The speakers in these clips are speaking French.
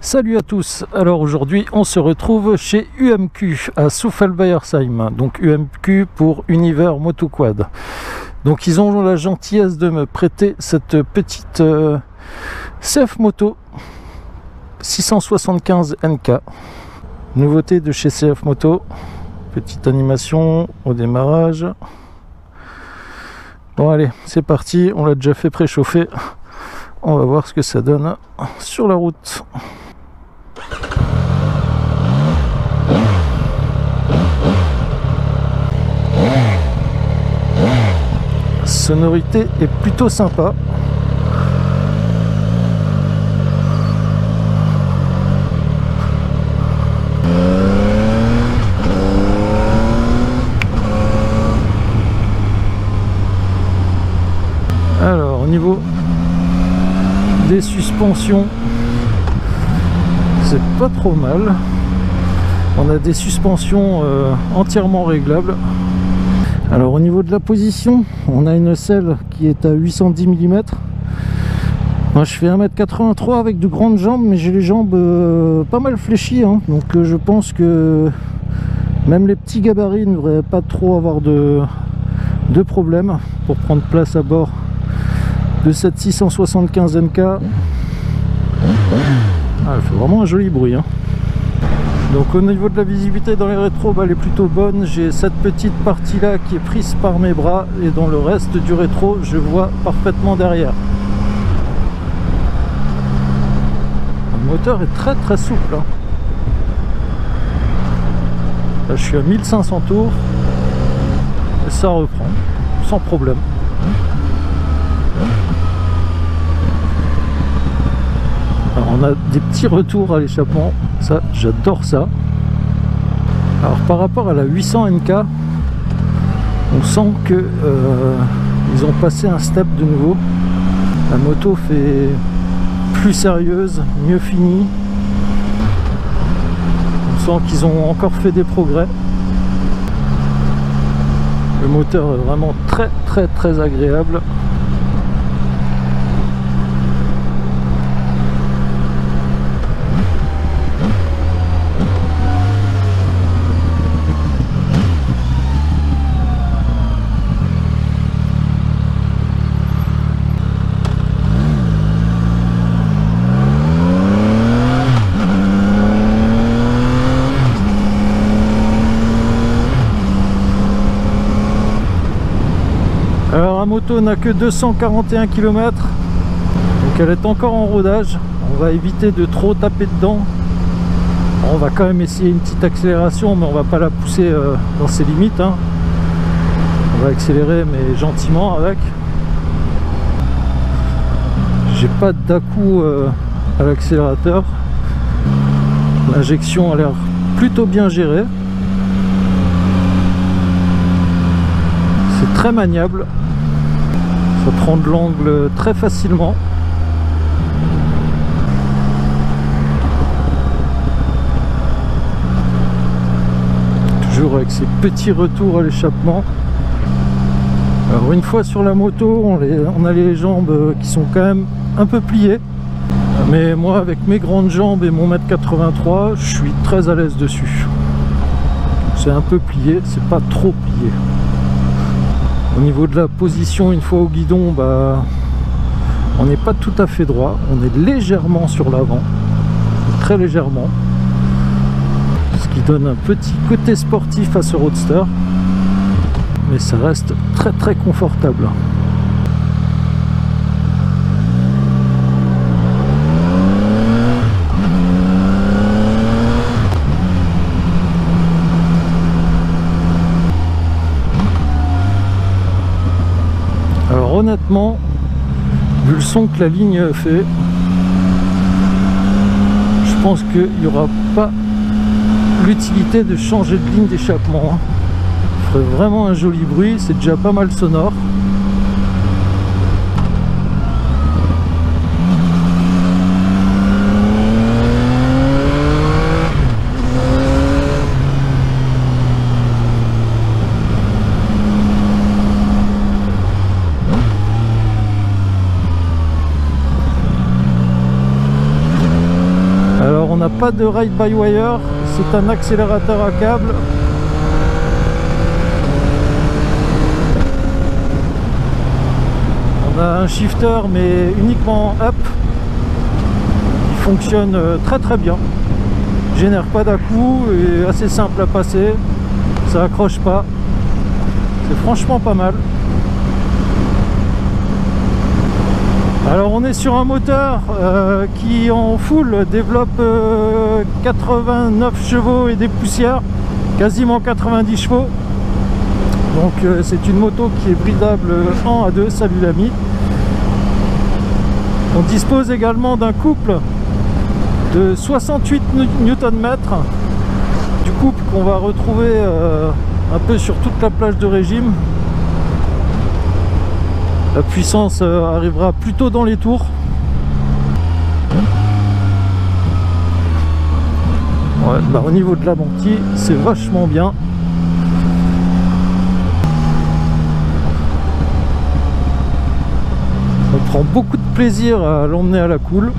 Salut à tous, alors aujourd'hui on se retrouve chez UMQ à Souffelbeyersheim, donc UMQ pour Univers Motoquad. Donc ils ont la gentillesse de me prêter cette petite CF Moto 675 NK, nouveauté de chez CF Moto, petite animation au démarrage. Bon allez, c'est parti, on l'a déjà fait préchauffer, on va voir ce que ça donne sur la route. Sonorité est plutôt sympa. Alors au niveau des suspensions, c'est pas trop mal. On a des suspensions entièrement réglables. Alors au niveau de la position, on a une selle qui est à 810 mm. Moi je fais 1m83 avec de grandes jambes, mais j'ai les jambes pas mal fléchies, hein. Donc je pense que même les petits gabarits ne devraient pas trop avoir de problème pour prendre place à bord de cette 675 NK. Ah, elle fait vraiment un joli bruit, hein. Donc au niveau de la visibilité dans les rétros, elle est plutôt bonne. J'ai cette petite partie là qui est prise par mes bras, et dans le reste du rétro je vois parfaitement derrière. Le moteur est très souple, hein. Là je suis à 1500 tours et ça reprend sans problème. Alors on a des petits retours à l'échappement, ça j'adore ça. Alors par rapport à la 800 NK, on sent que ils ont passé un step de nouveau. La moto fait plus sérieuse, mieux finie. On sent qu'ils ont encore fait des progrès. Le moteur est vraiment très agréable. Alors la moto n'a que 241 km, donc elle est encore en rodage. On va éviter de trop taper dedans. Alors on va quand même essayer une petite accélération, mais on va pas la pousser dans ses limites, hein. On va accélérer mais gentiment avec. J'ai pas d'à-coup à l'accélérateur. L'injection a l'air plutôt bien gérée. C'est très maniable. Ça prend de l'angle très facilement. Toujours avec ces petits retours à l'échappement. Alors une fois sur la moto, on a les jambes qui sont quand même un peu pliées. Mais moi avec mes grandes jambes et mon 1m83, je suis très à l'aise dessus. C'est un peu plié, c'est pas trop plié. Au niveau de la position, une fois au guidon, on n'est pas tout à fait droit, on est légèrement sur l'avant, très légèrement, ce qui donne un petit côté sportif à ce roadster, mais ça reste très confortable. Honnêtement, vu le son que la ligne fait, je pense qu'il n'y aura pas l'utilité de changer de ligne d'échappement, hein. Ça ferait vraiment un joli bruit, c'est déjà pas mal sonore. Alors on n'a pas de ride-by-wire, c'est un accélérateur à câble. On a un shifter mais uniquement up. Il fonctionne très très bien. Génère pas d'à-coups et assez simple à passer. Ça accroche pas. C'est franchement pas mal. Alors on est sur un moteur qui en full développe 89 chevaux et des poussières, quasiment 90 chevaux. Donc c'est une moto qui est bridable en A2, salut l'ami. On dispose également d'un couple de 68 Nm, du couple qu'on va retrouver un peu sur toute la plage de régime. La puissance arrivera plutôt dans les tours. Ouais, bah, au niveau de la mantille, c'est vachement bien. On prend beaucoup de plaisir à l'emmener à la cool.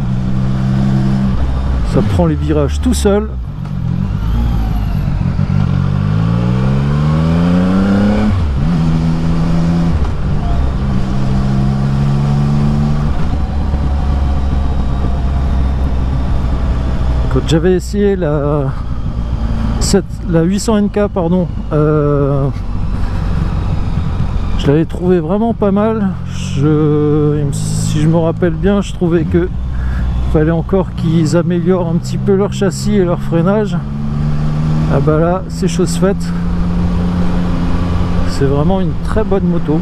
Ça prend les virages tout seul. Quand j'avais essayé la 800 NK, pardon, je l'avais trouvé vraiment pas mal. Si je me rappelle bien, je trouvais que fallait encore qu'ils améliorent un petit peu leur châssis et leur freinage. Ah bah là, c'est chose faite. C'est vraiment une très bonne moto.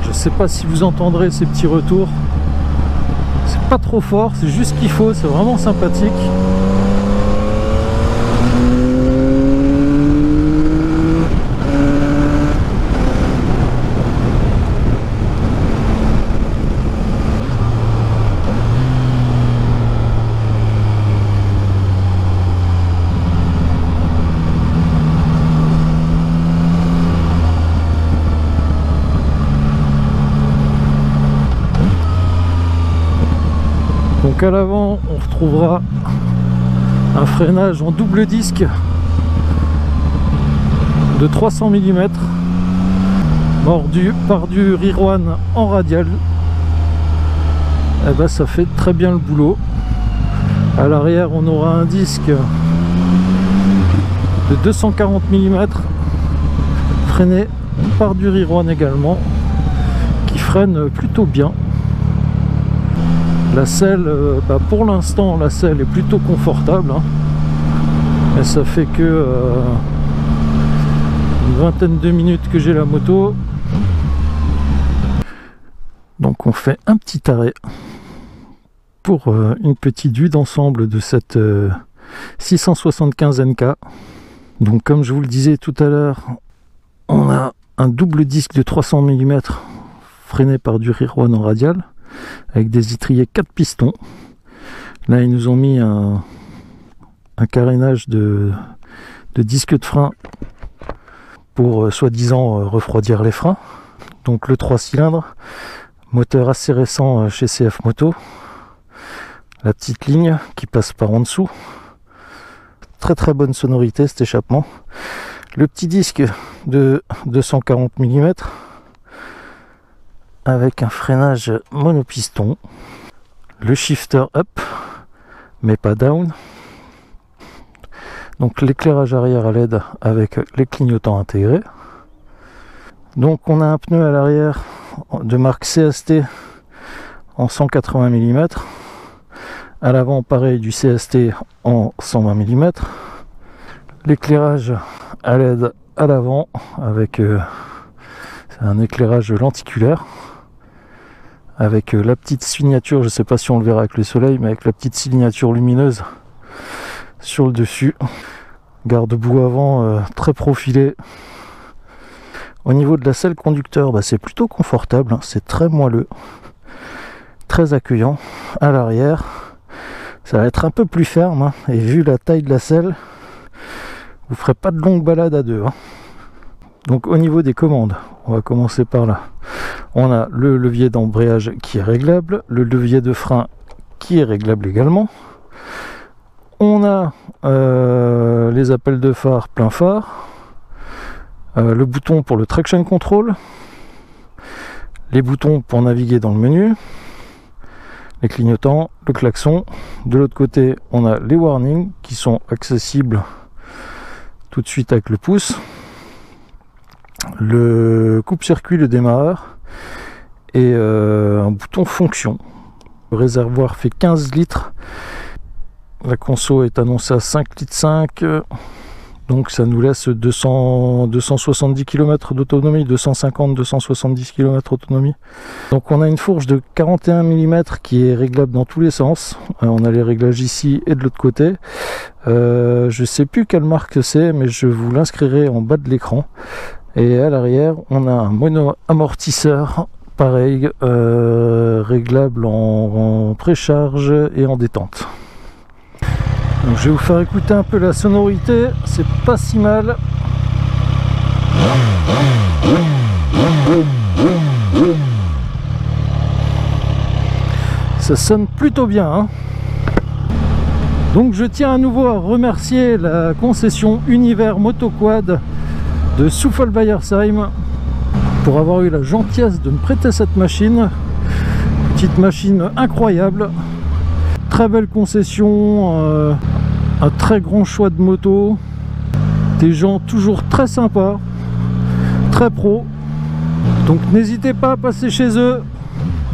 Je sais pas si vous entendrez ces petits retours. C'est pas trop fort, c'est juste ce qu'il faut, c'est vraiment sympathique. Donc à l'avant on retrouvera un freinage en double disque de 300 mm mordu par du rear one en radial. Et ben ça fait très bien le boulot. À l'arrière on aura un disque de 240 mm freiné par du rear one également, qui freine plutôt bien. La selle, pour l'instant la selle est plutôt confortable, hein. Mais ça fait que une vingtaine de minutes que j'ai la moto. Donc on fait un petit arrêt pour une petite vue d'ensemble de cette 675 NK. Donc comme je vous le disais tout à l'heure, on a un double disque de 300 mm freiné par du rear one en radial, avec des étriers 4 pistons. Là ils nous ont mis un carénage de disque de frein pour soi-disant refroidir les freins. Donc le 3 cylindres, moteur assez récent chez CF Moto, la petite ligne qui passe par en dessous, très très bonne sonorité cet échappement, le petit disque de 240 mm avec un freinage monopiston, le shifter up mais pas down, donc l'éclairage arrière à LED avec les clignotants intégrés. Donc on a un pneu à l'arrière de marque CST en 180 mm, à l'avant pareil du CST en 120 mm, l'éclairage à LED à l'avant avec un éclairage lenticulaire, avec la petite signature, je ne sais pas si on le verra avec le soleil, mais avec la petite signature lumineuse sur le dessus. Garde-boue avant très profilé. Au niveau de la selle conducteur, c'est plutôt confortable, hein, c'est très moelleux, très accueillant. À l'arrière, ça va être un peu plus ferme, hein, et vu la taille de la selle, vous ferez pas de longue balade à deux, hein. Donc au niveau des commandes, on va commencer par là. On a le levier d'embrayage qui est réglable, le levier de frein qui est réglable également. On a les appels de phare plein phare, le bouton pour le traction control, les boutons pour naviguer dans le menu, les clignotants, le klaxon. De l'autre côté, on a les warnings qui sont accessibles tout de suite avec le pouce, le coupe-circuit, le démarreur et un bouton fonction. Le réservoir fait 15 litres. La conso est annoncée à 5,5 litres. Donc ça nous laisse 270 km d'autonomie, 250-270 km d'autonomie. Donc on a une fourche de 41 mm qui est réglable dans tous les sens. On a les réglages ici et de l'autre côté. Je sais plus quelle marque c'est, mais je vous l'inscrirai en bas de l'écran. Et à l'arrière, on a un mono-amortisseur, pareil, réglable en précharge et en détente. Donc je vais vous faire écouter un peu la sonorité, c'est pas si mal. Ça sonne plutôt bien, hein. Donc je tiens à nouveau à remercier la concession Univers Motoquad de Souffelbeyersheim pour avoir eu la gentillesse de me prêter cette machine. Petite machine incroyable. Très belle concession, un très grand choix de motos, des gens toujours très sympas, très pro. Donc n'hésitez pas à passer chez eux,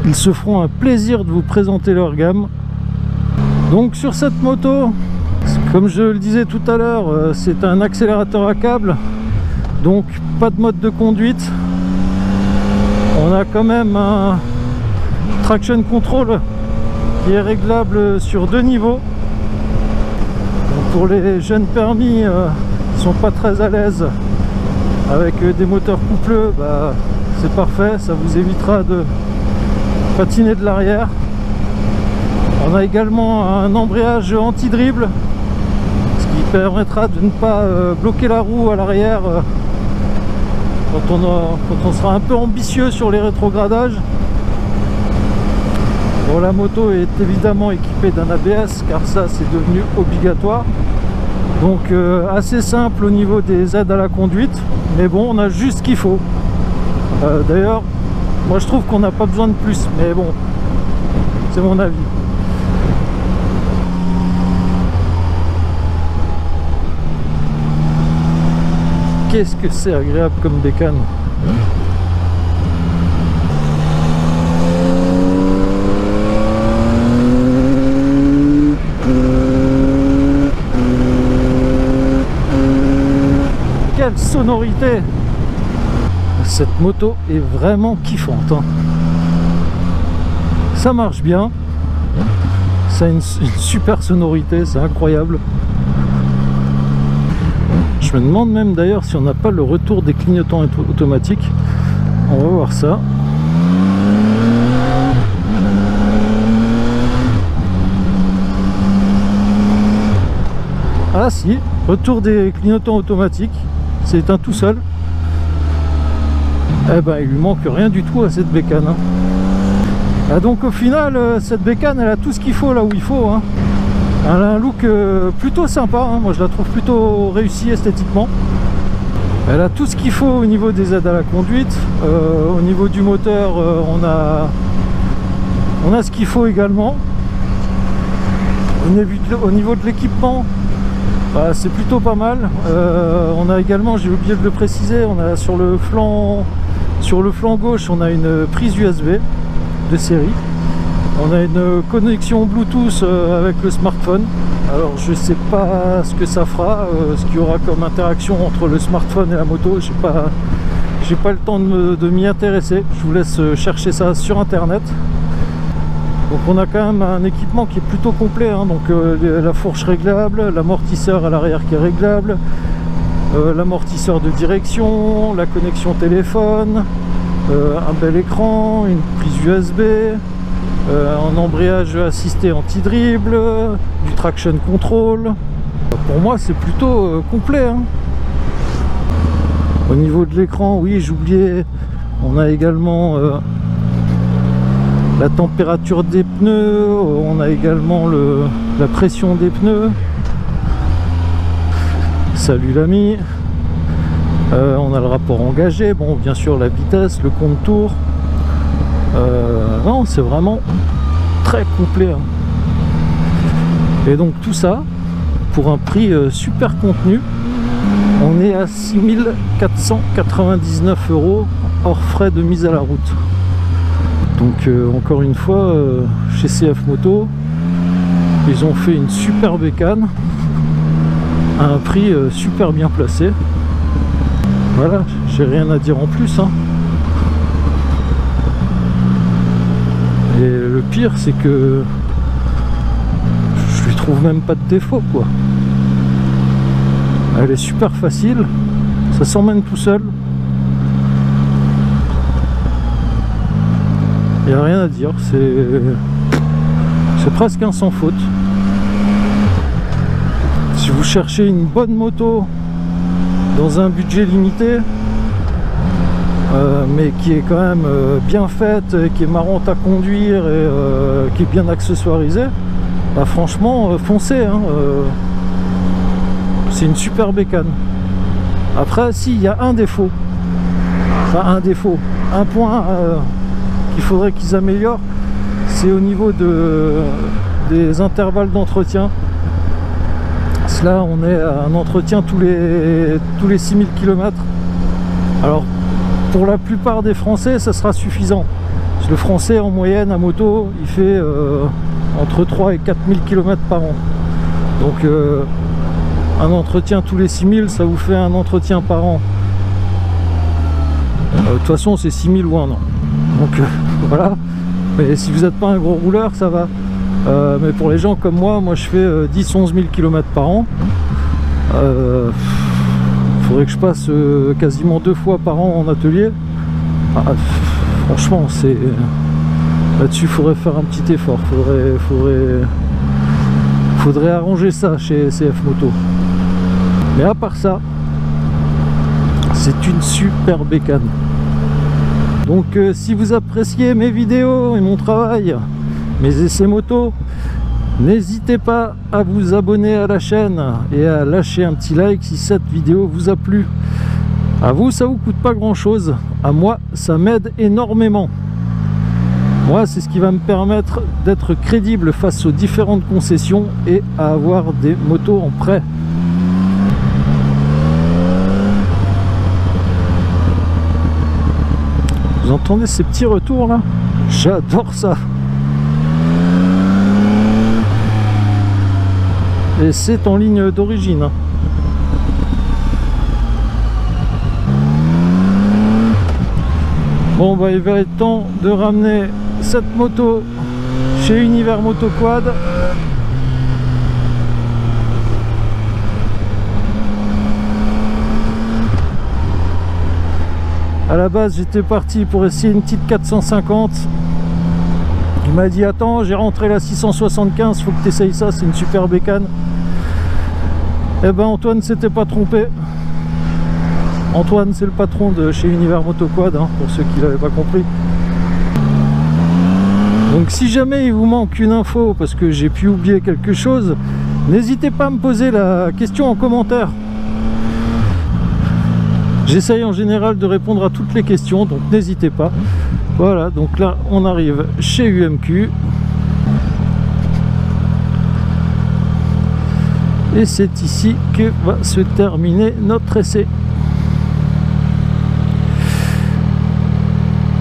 ils se feront un plaisir de vous présenter leur gamme. Donc sur cette moto, comme je le disais tout à l'heure, c'est un accélérateur à câble, donc pas de mode de conduite. On a quand même un traction control qui est réglable sur 2 niveaux. Donc pour les jeunes permis qui sont pas très à l'aise avec des moteurs coupleux, bah, c'est parfait, ça vous évitera de patiner de l'arrière. On a également un embrayage anti-dribble, ce qui permettra de ne pas bloquer la roue à l'arrière quand on sera un peu ambitieux sur les rétrogradages. Bon, la moto est évidemment équipée d'un ABS car ça c'est devenu obligatoire. Donc assez simple au niveau des aides à la conduite, mais bon, on a juste ce qu'il faut. D'ailleurs, moi je trouve qu'on n'a pas besoin de plus, mais bon, c'est mon avis. Qu'est-ce que c'est agréable comme bécane. Quelle sonorité! Cette moto est vraiment kiffante, hein. Ça marche bien, ça a une super sonorité, c'est incroyable. Je me demande même d'ailleurs si on n'a pas le retour des clignotants automatiques. On va voir ça. Ah si, retour des clignotants automatiques. C'est éteint tout seul. Eh ben il lui manque rien du tout à cette bécane, hein. Ah, donc au final cette bécane elle a tout ce qu'il faut là où il faut, hein. Elle a un look plutôt sympa, hein. Moi je la trouve plutôt réussie esthétiquement. Elle a tout ce qu'il faut au niveau des aides à la conduite. Au niveau du moteur on a ce qu'il faut également. Au niveau de l'équipement, bah, c'est plutôt pas mal. On a également, j'ai oublié de le préciser, on a sur le flanc gauche on a une prise USB de série. On a une connexion Bluetooth avec le smartphone. Alors je sais pas ce que ça fera, ce qu'il y aura comme interaction entre le smartphone et la moto. J'ai pas le temps de m'y intéresser. Je vous laisse chercher ça sur internet. Donc on a quand même un équipement qui est plutôt complet, hein. Donc la fourche réglable, l'amortisseur à l'arrière qui est réglable, l'amortisseur de direction, la connexion téléphone, un bel écran, une prise USB, un embrayage assisté anti-dribble, du traction control. Pour moi c'est plutôt complet, hein. Au niveau de l'écran, oui, j'oubliais, on a également la température des pneus, on a également la pression des pneus. Salut l'ami. On a le rapport engagé, bon bien sûr la vitesse, le compte-tours. Non, c'est vraiment très complet, hein. Et donc tout ça pour un prix super contenu. On est à 6 499 € hors frais de mise à la route. Donc encore une fois, chez CF Moto, ils ont fait une super bécane à un prix super bien placé. Voilà, j'ai rien à dire en plus, hein. Et le pire, c'est que je lui trouve même pas de défaut, quoi. Elle est super facile, ça s'emmène tout seul. Il n'y a rien à dire, c'est presque un sans faute. Si vous cherchez une bonne moto dans un budget limité, mais qui est quand même bien faite, qui est marrante à conduire et qui est bien accessoirisée, bah franchement foncez, hein, c'est une super bécane. Après, s'il y a un défaut, enfin un défaut, un point qu'il faudrait qu'ils améliorent, c'est au niveau des intervalles d'entretien. Là on est à un entretien tous les 6000 km. Alors pour la plupart des Français ça sera suffisant. Parce que le Français en moyenne à moto il fait entre 3 et 4000 km par an. Donc un entretien tous les 6000, ça vous fait un entretien par an. De toute façon c'est 6000 ou un an. Donc voilà. Mais si vous n'êtes pas un gros rouleur ça va. Mais pour les gens comme moi je fais 10-11 000 km par an. Faudrait que je passe quasiment 2 fois par an en atelier. Franchement, c'est là-dessus, il faudrait faire un petit effort. Faudrait arranger ça chez CF Moto. Mais à part ça, c'est une super bécane. Donc si vous appréciez mes vidéos et mon travail, mes essais moto, n'hésitez pas à vous abonner à la chaîne et à lâcher un petit like si cette vidéo vous a plu. À vous, ça vous coûte pas grand chose, à moi ça m'aide énormément. Moi c'est ce qui va me permettre d'être crédible face aux différentes concessions et à avoir des motos en prêt. Vous entendez ces petits retours là? J'adore ça. Et c'est en ligne d'origine. Bon bah il va être temps de ramener cette moto chez Univers Moto Quad. À la base j'étais parti pour essayer une petite 450. Il m'a dit attends, j'ai rentré la 675, faut que tu essayes ça, c'est une super bécane. Et ben Antoine s'était pas trompé. Antoine c'est le patron de chez Univers Moto Quad, hein, pour ceux qui l'avaient pas compris. Donc si jamais il vous manque une info parce que j'ai pu oublier quelque chose, n'hésitez pas à me poser la question en commentaire. J'essaye en général de répondre à toutes les questions, donc n'hésitez pas. Voilà, donc là on arrive chez UMQ. Et c'est ici que va se terminer notre essai.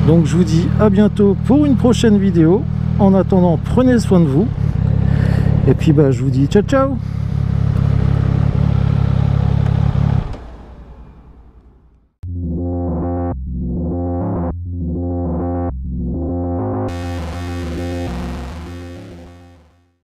Donc je vous dis à bientôt pour une prochaine vidéo. En attendant, prenez soin de vous. Et puis bah, je vous dis ciao ciao.